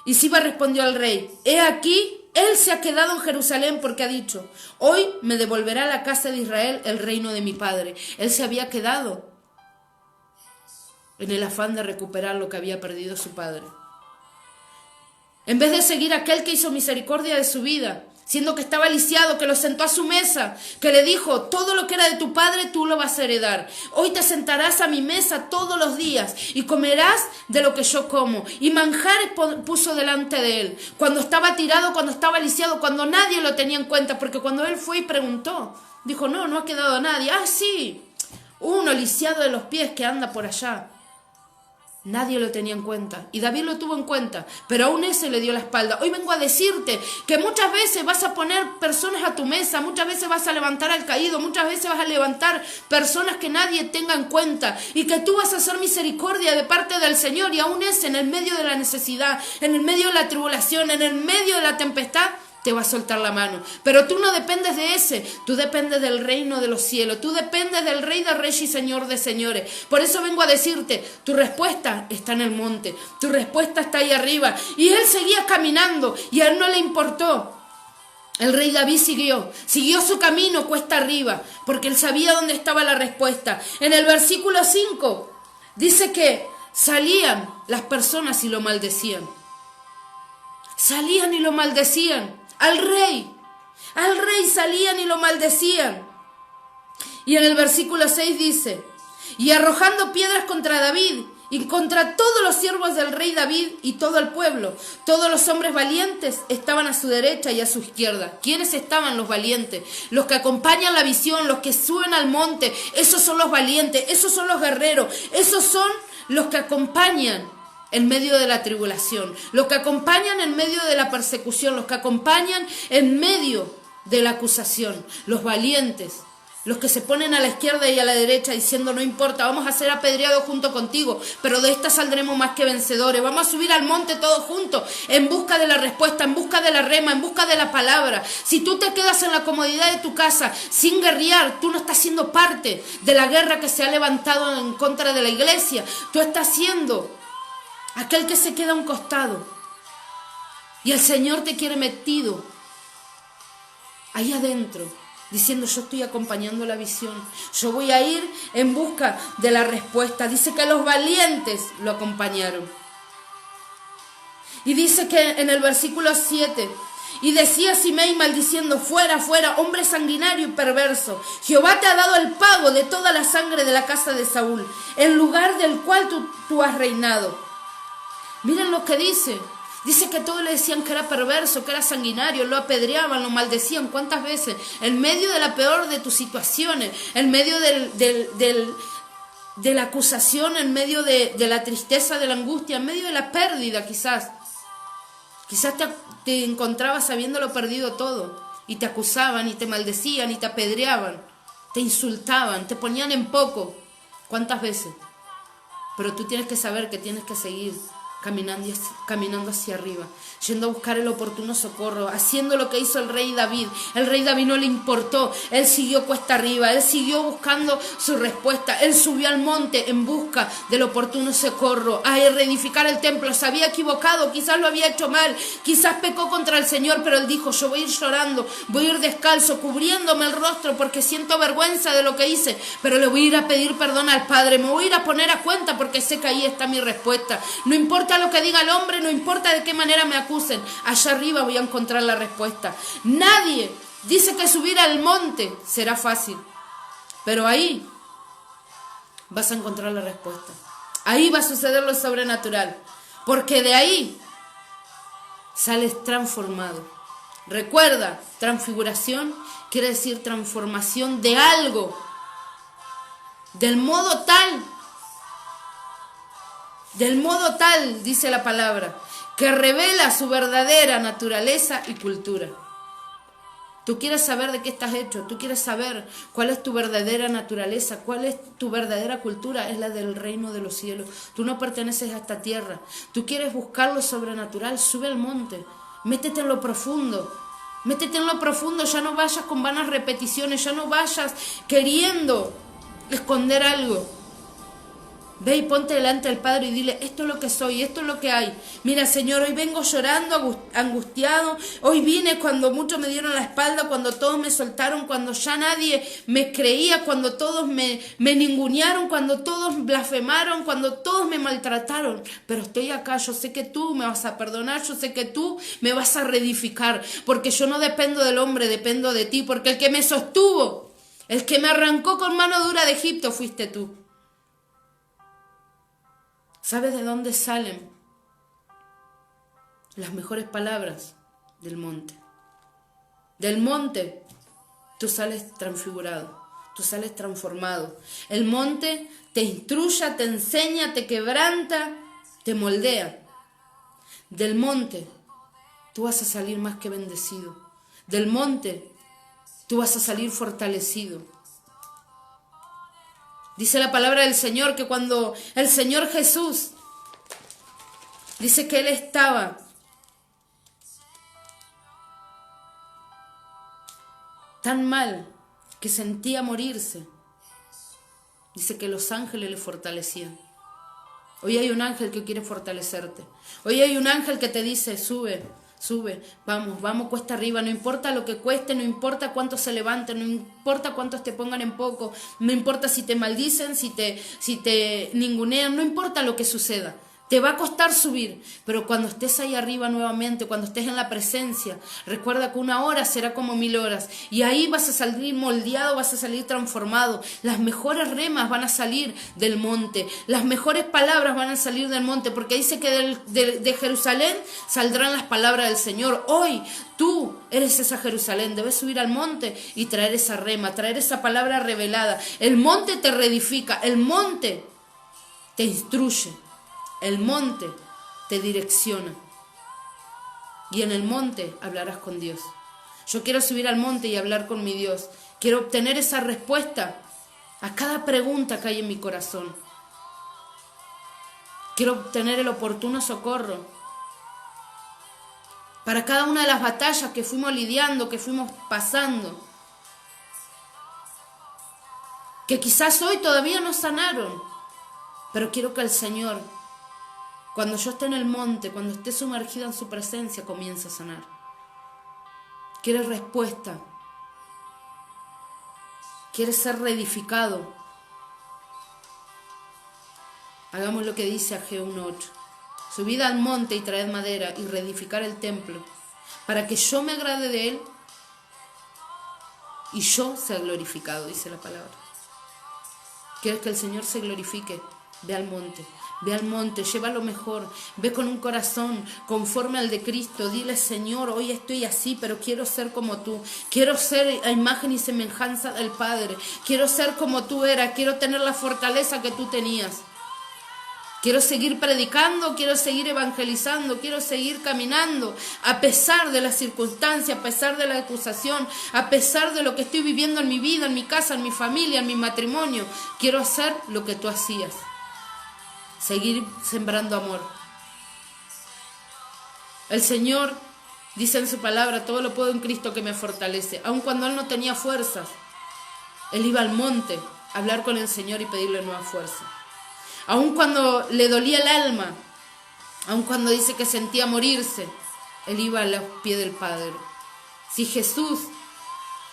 Y Siba respondió al rey, he aquí, él se ha quedado en Jerusalén porque ha dicho, hoy me devolverá a la casa de Israel el reino de mi padre. Él se había quedado en el afán de recuperar lo que había perdido su padre. En vez de seguir a aquel que hizo misericordia de su vida, siendo que estaba lisiado, que lo sentó a su mesa, que le dijo, todo lo que era de tu padre tú lo vas a heredar. Hoy te sentarás a mi mesa todos los días y comerás de lo que yo como. Y manjares puso delante de él. Cuando estaba tirado, cuando estaba lisiado, cuando nadie lo tenía en cuenta, porque cuando él fue y preguntó, dijo, no ha quedado nadie. Ah, sí, uno lisiado de los pies que anda por allá. Nadie lo tenía en cuenta y David lo tuvo en cuenta, pero aún ese le dio la espalda. Hoy vengo a decirte que muchas veces vas a poner personas a tu mesa, muchas veces vas a levantar al caído, muchas veces vas a levantar personas que nadie tenga en cuenta y que tú vas a hacer misericordia de parte del Señor, y aún ese en el medio de la necesidad, en el medio de la tribulación, en el medio de la tempestad, te va a soltar la mano. Pero tú no dependes de ese, tú dependes del reino de los cielos, tú dependes del Rey de Reyes y Señor de Señores. Por eso vengo a decirte, tu respuesta está en el monte, tu respuesta está ahí arriba. Y él seguía caminando y a él no le importó. El rey David siguió su camino cuesta arriba, porque él sabía dónde estaba la respuesta. En el versículo 5 dice que salían las personas y lo maldecían. Salían y lo maldecían. Al rey salían y lo maldecían. Y en el versículo 6 dice, y arrojando piedras contra David y contra todos los siervos del rey David y todo el pueblo, todos los hombres valientes estaban a su derecha y a su izquierda. ¿Quiénes estaban los valientes? Los que acompañan la visión, los que suben al monte. Esos son los valientes, esos son los guerreros, esos son los que acompañan en medio de la tribulación, los que acompañan en medio de la persecución, los que acompañan en medio de la acusación, los valientes, los que se ponen a la izquierda y a la derecha diciendo, no importa, vamos a ser apedreados junto contigo, pero de esta saldremos más que vencedores. Vamos a subir al monte todos juntos, en busca de la respuesta, en busca de la rema, en busca de la palabra. Si tú te quedas en la comodidad de tu casa sin guerrear, tú no estás siendo parte de la guerra que se ha levantado en contra de la iglesia. Tú estás siendo aquel que se queda a un costado. Y el Señor te quiere metido ahí adentro, diciendo, yo estoy acompañando la visión, yo voy a ir en busca de la respuesta. Dice que los valientes lo acompañaron. Y dice que en el versículo 7, y decía Simei maldiciendo, fuera, fuera, hombre sanguinario y perverso, Jehová te ha dado el pago de toda la sangre de la casa de Saúl, en lugar del cual tú has reinado. Miren lo que dice. Dice que todos le decían que era perverso, que era sanguinario, lo apedreaban, lo maldecían. ¿Cuántas veces? En medio de la peor de tus situaciones, en medio de la acusación, en medio de la tristeza, de la angustia, en medio de la pérdida quizás. Quizás te encontrabas habiéndolo perdido todo y te acusaban y te maldecían y te apedreaban, te insultaban, te ponían en poco. ¿Cuántas veces? Pero tú tienes que saber que tienes que seguir caminando hacia arriba, yendo a buscar el oportuno socorro, haciendo lo que hizo el rey David. El rey David no le importó, él siguió cuesta arriba, él siguió buscando su respuesta, él subió al monte en busca del oportuno socorro, a reedificar el templo. Se había equivocado, quizás lo había hecho mal, quizás pecó contra el Señor, pero él dijo, yo voy a ir llorando, voy a ir descalzo, cubriéndome el rostro porque siento vergüenza de lo que hice, pero le voy a ir a pedir perdón al Padre, me voy a ir a poner a cuenta porque sé que ahí está mi respuesta. No importa lo que diga el hombre, no importa de qué manera me acusen, allá arriba voy a encontrar la respuesta. Nadie dice que subir al monte será fácil, pero ahí vas a encontrar la respuesta. Ahí va a suceder lo sobrenatural, porque de ahí sales transformado, Recuerda, transfiguración quiere decir transformación de algo, del modo tal, dice la palabra, que revela su verdadera naturaleza y cultura. Tú quieres saber de qué estás hecho, tú quieres saber cuál es tu verdadera naturaleza, cuál es tu verdadera cultura, es la del reino de los cielos. Tú no perteneces a esta tierra. Tú quieres buscar lo sobrenatural, sube al monte, métete en lo profundo. Métete en lo profundo, ya no vayas con vanas repeticiones, ya no vayas queriendo esconder algo. Ve y ponte delante del Padre y dile, esto es lo que soy, esto es lo que hay. Mira, Señor, hoy vengo llorando, angustiado. Hoy vine cuando muchos me dieron la espalda, cuando todos me soltaron, cuando ya nadie me creía, cuando todos me ningunearon, cuando todos blasfemaron, cuando todos me maltrataron. Pero estoy acá, yo sé que tú me vas a perdonar, yo sé que tú me vas a reedificar, porque yo no dependo del hombre, dependo de ti, porque el que me sostuvo, el que me arrancó con mano dura de Egipto, fuiste tú. ¿Sabes de dónde salen las mejores palabras? Del monte. Del monte tú sales transfigurado, tú sales transformado. El monte te instruye, te enseña, te quebranta, te moldea. Del monte tú vas a salir más que bendecido. Del monte tú vas a salir fortalecido. Dice la palabra del Señor que cuando el Señor Jesús dice que Él estaba tan mal que sentía morirse, dice que los ángeles le fortalecían. Hoy hay un ángel que quiere fortalecerte. Hoy hay un ángel que te dice, sube, vamos cuesta arriba, no importa lo que cueste, no importa cuántos se levanten, no importa cuántos te pongan en poco, no importa si te maldicen, si te ningunean, no importa lo que suceda. Te va a costar subir, pero cuando estés ahí arriba nuevamente, cuando estés en la presencia, recuerda que 1 hora será como 1000 horas. Y ahí vas a salir moldeado, vas a salir transformado. Las mejores remas van a salir del monte. Las mejores palabras van a salir del monte, porque dice que de Jerusalén saldrán las palabras del Señor. Hoy tú eres esa Jerusalén. Debes subir al monte y traer esa rema, traer esa palabra revelada. El monte te reedifica, el monte te instruye. El monte te direcciona y en el monte hablarás con Dios. Yo quiero subir al monte y hablar con mi Dios. Quiero obtener esa respuesta a cada pregunta que hay en mi corazón. Quiero obtener el oportuno socorro para cada una de las batallas que fuimos lidiando, que fuimos pasando, que quizás hoy todavía no sanaron, pero quiero que el Señor, cuando yo esté en el monte, cuando esté sumergida en su presencia, comienza a sanar. ¿Quieres respuesta? ¿Quieres ser reedificado? Hagamos lo que dice Ageo 1:8. Subid al monte y traed madera y reedificar el templo, para que yo me agrade de él y yo sea glorificado, dice la palabra. ¿Quieres que el Señor se glorifique? Ve al monte. Ve al monte, lleva lo mejor, ve con un corazón conforme al de Cristo, dile, Señor, hoy estoy así, pero quiero ser como tú, quiero ser a imagen y semejanza del Padre, quiero ser como tú eras, quiero tener la fortaleza que tú tenías, quiero seguir predicando, quiero seguir evangelizando, quiero seguir caminando, a pesar de las circunstancias, a pesar de la acusación, a pesar de lo que estoy viviendo en mi vida, en mi casa, en mi familia, en mi matrimonio, quiero hacer lo que tú hacías. Seguir sembrando amor. El Señor dice en su palabra, todo lo puedo en Cristo que me fortalece. Aun cuando Él no tenía fuerzas, Él iba al monte a hablar con el Señor y pedirle nueva fuerza. Aun cuando le dolía el alma, aun cuando dice que sentía morirse, Él iba a los pies del Padre. Si Jesús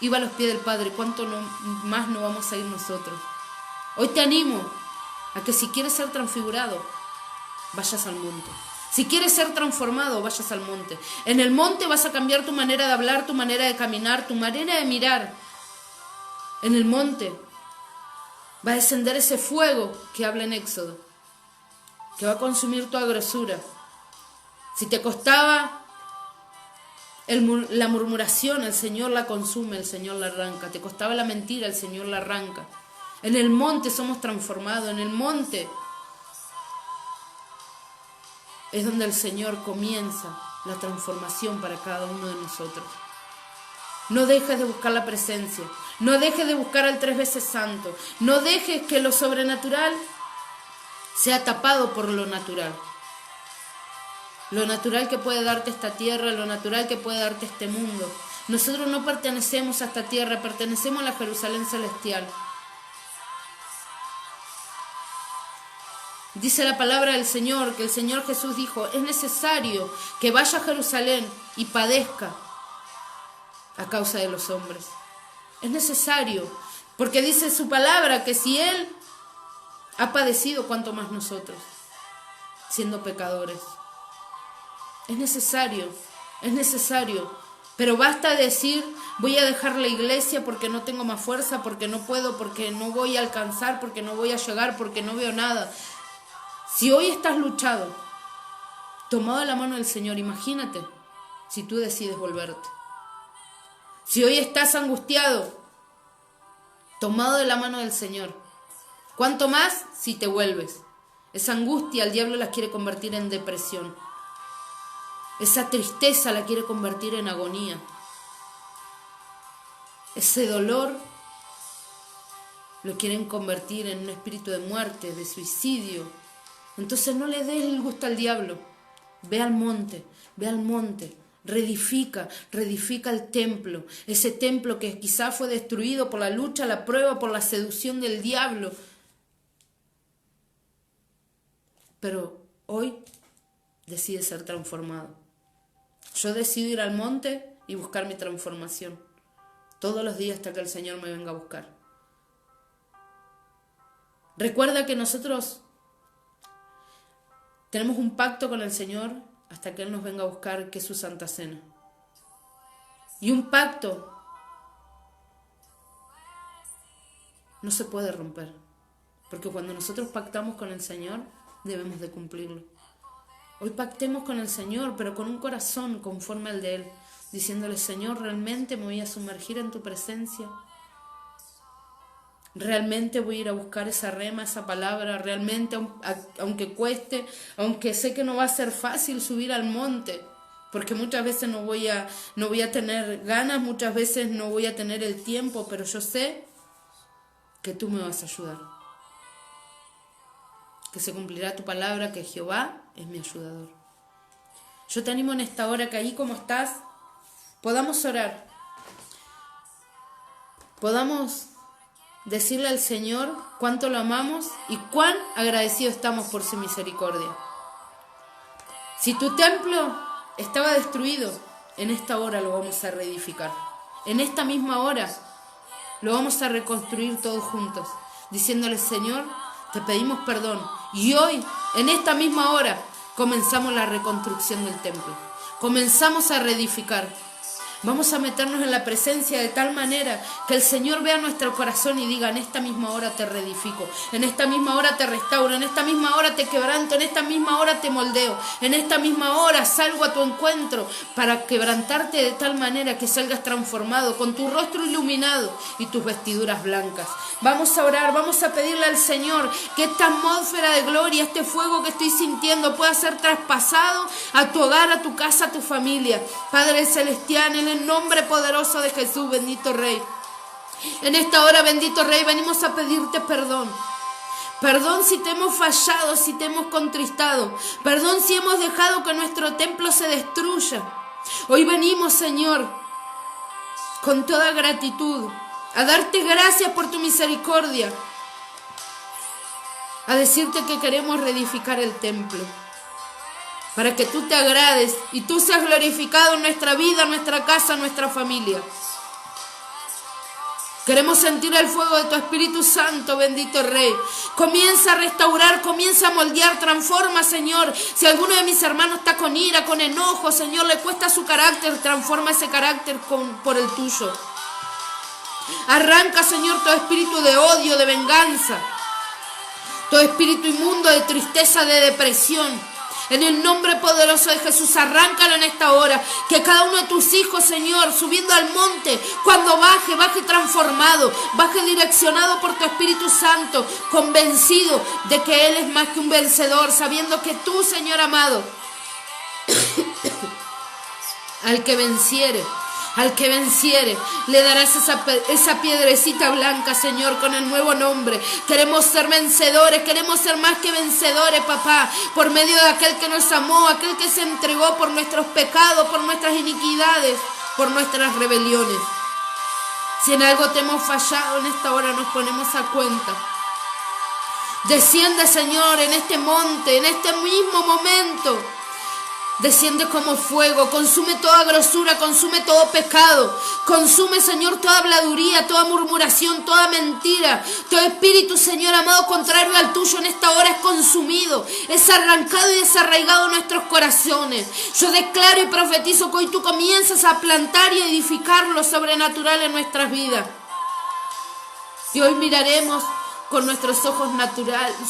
iba a los pies del Padre, ¿cuánto más no vamos a ir nosotros? Hoy te animo a que si quieres ser transfigurado, vayas al monte. Si quieres ser transformado, vayas al monte. En el monte vas a cambiar tu manera de hablar, tu manera de caminar, tu manera de mirar. En el monte va a descender ese fuego que habla en Éxodo, que va a consumir tu grosura. Si te costaba La murmuración, el Señor la consume, el Señor la arranca. Te costaba la mentira, el Señor la arranca. En el monte somos transformados, en el monte es donde el Señor comienza la transformación para cada uno de nosotros. No dejes de buscar la presencia, no dejes de buscar al 3 veces santo, no dejes que lo sobrenatural sea tapado por lo natural. Lo natural que puede darte esta tierra, lo natural que puede darte este mundo. Nosotros no pertenecemos a esta tierra, pertenecemos a la Jerusalén celestial. Dice la palabra del Señor, que el Señor Jesús dijo, es necesario que vaya a Jerusalén y padezca a causa de los hombres. Es necesario, porque dice su palabra que si Él ha padecido, cuánto más nosotros, siendo pecadores. Es necesario, pero basta decir, voy a dejar la iglesia porque no tengo más fuerza, porque no puedo, porque no voy a alcanzar, porque no voy a llegar, porque no veo nada. Si hoy estás luchado, tomado de la mano del Señor, imagínate si tú decides volverte. Si hoy estás angustiado, tomado de la mano del Señor, ¿cuánto más si te vuelves? Esa angustia el diablo la quiere convertir en depresión. Esa tristeza la quiere convertir en agonía. Ese dolor lo quieren convertir en un espíritu de muerte, de suicidio. Entonces no le des el gusto al diablo. Ve al monte, reedifica el templo. Ese templo que quizás fue destruido por la lucha, la prueba, por la seducción del diablo. Pero hoy decide ser transformado. Yo decido ir al monte y buscar mi transformación. Todos los días hasta que el Señor me venga a buscar. Recuerda que nosotros tenemos un pacto con el Señor hasta que Él nos venga a buscar, que es su Santa Cena. Y un pacto no se puede romper. Porque cuando nosotros pactamos con el Señor, debemos de cumplirlo. Hoy pactemos con el Señor, pero con un corazón conforme al de Él, diciéndole, Señor, realmente me voy a sumergir en tu presencia. Realmente voy a ir a buscar esa rema, esa palabra. Realmente, aunque cueste, aunque sé que no va a ser fácil subir al monte, porque muchas veces no voy a tener ganas, muchas veces no voy a tener el tiempo, pero yo sé que tú me vas a ayudar. Que se cumplirá tu palabra, que Jehová es mi ayudador. Yo te animo en esta hora que ahí como estás, podamos orar. Podamos decirle al Señor cuánto lo amamos y cuán agradecidos estamos por su misericordia. Si tu templo estaba destruido, en esta hora lo vamos a reedificar. En esta misma hora lo vamos a reconstruir todos juntos, diciéndole, Señor, te pedimos perdón. Y hoy, en esta misma hora, comenzamos la reconstrucción del templo. Comenzamos a reedificar. Vamos a meternos en la presencia de tal manera que el Señor vea nuestro corazón y diga, en esta misma hora te reedifico, en esta misma hora te restauro, en esta misma hora te quebranto, en esta misma hora te moldeo, en esta misma hora salgo a tu encuentro para quebrantarte de tal manera que salgas transformado, con tu rostro iluminado y tus vestiduras blancas. Vamos a orar, vamos a pedirle al Señor que esta atmósfera de gloria, este fuego que estoy sintiendo pueda ser traspasado a tu hogar, a tu casa, a tu familia. Padre Celestial, en el nombre poderoso de Jesús, bendito Rey. En esta hora, bendito Rey, venimos a pedirte perdón. Perdón si te hemos fallado, si te hemos contristado. Perdón si hemos dejado que nuestro templo se destruya. Hoy venimos, Señor, con toda gratitud, a darte gracias por tu misericordia, a decirte que queremos reedificar el templo, para que tú te agrades y tú seas glorificado en nuestra vida, en nuestra casa, en nuestra familia. Queremos sentir el fuego de tu Espíritu Santo, bendito Rey. Comienza a restaurar, comienza a moldear, transforma, Señor. Si alguno de mis hermanos está con ira, con enojo, Señor, le cuesta su carácter, transforma ese carácter por el tuyo. Arranca, Señor, todo espíritu de odio, de venganza, todo espíritu inmundo, de tristeza, de depresión. En el nombre poderoso de Jesús, arráncalo en esta hora. Que cada uno de tus hijos, Señor, subiendo al monte, cuando baje transformado, baje direccionado por tu Espíritu Santo, convencido de que Él es más que un vencedor, sabiendo que tú, Señor amado, al que venciere, le darás esa piedrecita blanca, Señor, con el nuevo nombre. Queremos ser vencedores, queremos ser más que vencedores, papá, por medio de aquel que nos amó, aquel que se entregó por nuestros pecados, por nuestras iniquidades, por nuestras rebeliones. Si en algo te hemos fallado, en esta hora nos ponemos a cuenta. Desciende, Señor, en este monte, en este mismo momento. Desciende como fuego, consume toda grosura, consume todo pecado, consume, Señor, toda habladuría, toda murmuración, toda mentira, todo espíritu, Señor amado, contrario al tuyo en esta hora es consumido, es arrancado y desarraigado en nuestros corazones. Yo declaro y profetizo que hoy tú comienzas a plantar y edificar lo sobrenatural en nuestras vidas. Y hoy miraremos con nuestros ojos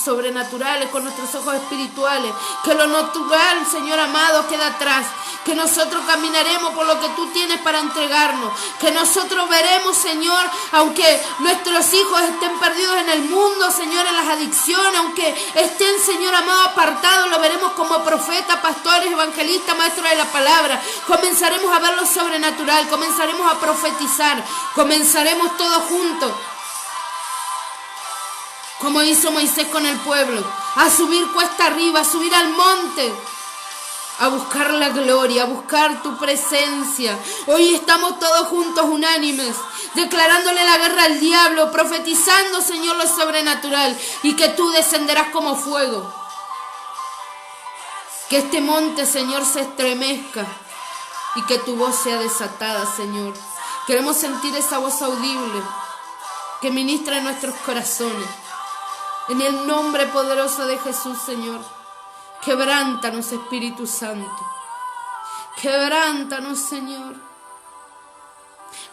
sobrenaturales, con nuestros ojos espirituales, que lo natural, Señor amado, queda atrás, que nosotros caminaremos por lo que tú tienes para entregarnos, que nosotros veremos, Señor, aunque nuestros hijos estén perdidos en el mundo, Señor, en las adicciones, aunque estén, Señor amado, apartados, lo veremos como profetas, pastores, evangelistas, maestros de la palabra. Comenzaremos a ver lo sobrenatural, comenzaremos a profetizar, comenzaremos todos juntos, como hizo Moisés con el pueblo, a subir cuesta arriba, a subir al monte, a buscar la gloria, a buscar tu presencia. Hoy estamos todos juntos, unánimes, declarándole la guerra al diablo, profetizando, Señor, lo sobrenatural, y que tú descenderás como fuego. Que este monte, Señor, se estremezca y que tu voz sea desatada, Señor. Queremos sentir esa voz audible que ministra en nuestros corazones. En el nombre poderoso de Jesús, Señor, quebrántanos, Espíritu Santo. Quebrántanos, Señor.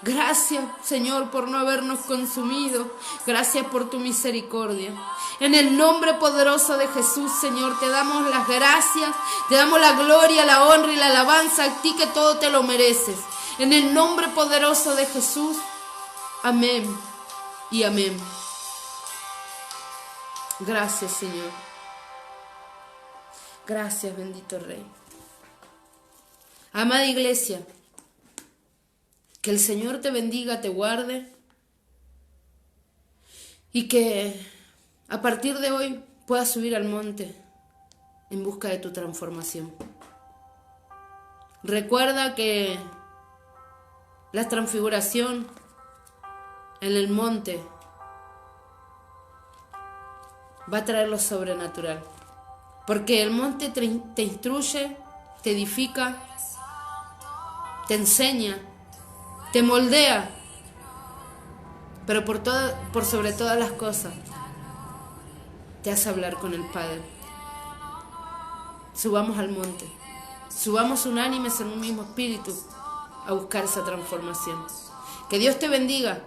Gracias, Señor, por no habernos consumido. Gracias por tu misericordia. En el nombre poderoso de Jesús, Señor, te damos las gracias, te damos la gloria, la honra y la alabanza a ti, que todo te lo mereces. En el nombre poderoso de Jesús, amén y amén. Gracias, Señor. Gracias, bendito Rey. Amada iglesia, que el Señor te bendiga, te guarde, y que a partir de hoy puedas subir al monte en busca de tu transformación. Recuerda que la transfiguración en el monte va a traer lo sobrenatural, porque el monte te instruye, te edifica, te enseña, te moldea, pero por sobre todas las cosas te hace hablar con el Padre. Subamos al monte, subamos unánimes en un mismo espíritu a buscar esa transformación. Que Dios te bendiga.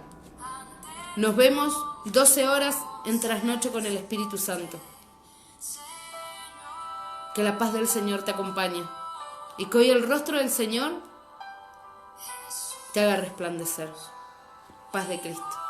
Nos vemos 12 horas en Trasnoche con el Espíritu Santo. Que la paz del Señor te acompañe y que hoy el rostro del Señor te haga resplandecer. Paz de Cristo.